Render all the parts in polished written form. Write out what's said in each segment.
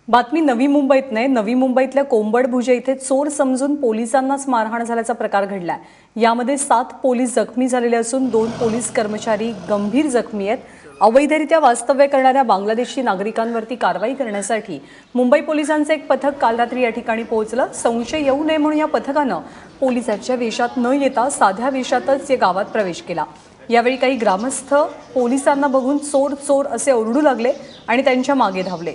बातमी नवी मुंबईत नाही, नवी मुंबईतल्या कोंबडभुजे इथे चोर समजून पोलिसांनाच मारहाण झाल्याचा प्रकार घडलाय। यामध्ये 7 पोलीस जखमी झालेले असून 2 पोलीस कर्मचारी गंभीर जखमी आहेत। अवैधरित्या वास्तव्य करणाऱ्या बांगलादेशी नागरिकांवरती कारवाई करण्यासाठी मुंबई पोलिसांचे एक पथक काल रात्री या ठिकाणी पोहोचलं। संशय येऊ नये म्हणून या पथकानं पोलिसाच्या वेशात न येता साध्या वेशातच या गावात प्रवेश केला। यावेळी काही ग्रामस्थ पोलिसांना बघून चोर चोर असे ओरडू लागले आणि त्यांच्या मागे धावले।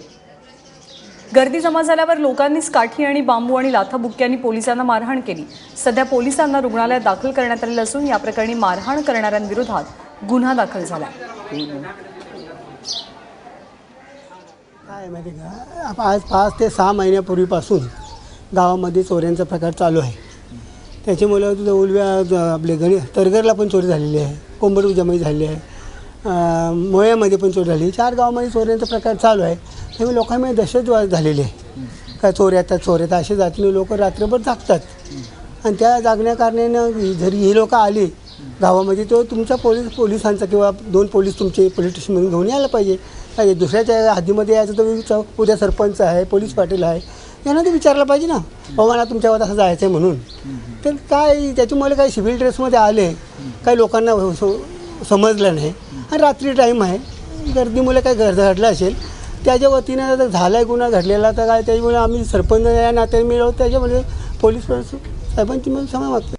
गर्दी जमा झाल्यावर लोकांनी काठी आणि बांबू आणि लाथाबुक्क्यांनी पोलिसांना मारहाण केली। सध्या पोलिसांना रुग्णालयात दाखल करण्यात आले असून या प्रकरणी मारहाण करणाऱ्यांविरोधात गुन्हा दाखल झाला। काय माहिती का, आज 5 ते 6 महिन्यापूर्वीपासून गावामध्ये चोऱ्यांचा प्रकार चालू आहे। त्याच्यामुळे तुझं उलव्या आपले तरगरला पण चोरी झालेली आहे, कोंबडभुजामध्ये झालेली आहे, मोयामध्ये पण चोरी झाली। 4 गावामध्ये चोऱ्यांचा प्रकार चालू आहे। त्यामुळे लोकांमध्ये दहशत झालेली आहे। काय चोर येतात असे जातीने लोक रात्रभर जागतात आणि त्या जागण्या कारणानं जरी ही लोक आली गावामध्ये तो तुमचा पोलिसांचा किंवा 2 पोलीस तुमचे पोलीस स्टेशनमधून घेऊन यायला पाहिजे। काय दुसऱ्याच्या हद्दीमध्ये यायचं तर उद्या सरपंच आहे, पोलीस पाटील आहे, यांना ते विचारलं पाहिजे ना, बाबा मला तुमच्यावर असं जायचं आहे म्हणून। तर काय त्याच्यामुळे काही सिव्हिल ड्रेसमध्ये आले, काही लोकांना समजलं नाही आणि रात्री टाईम आहे, गर्दीमुळे काय घडलं असेल त्याच्या वतीनं जर झाला आहे गुन्हा घडलेला तर काय त्याच्यामुळे आम्ही सरपंच या नात्याने मिळवतो, त्याच्यामुळे पोलीस साहेबांची मला क्षमा मागतो।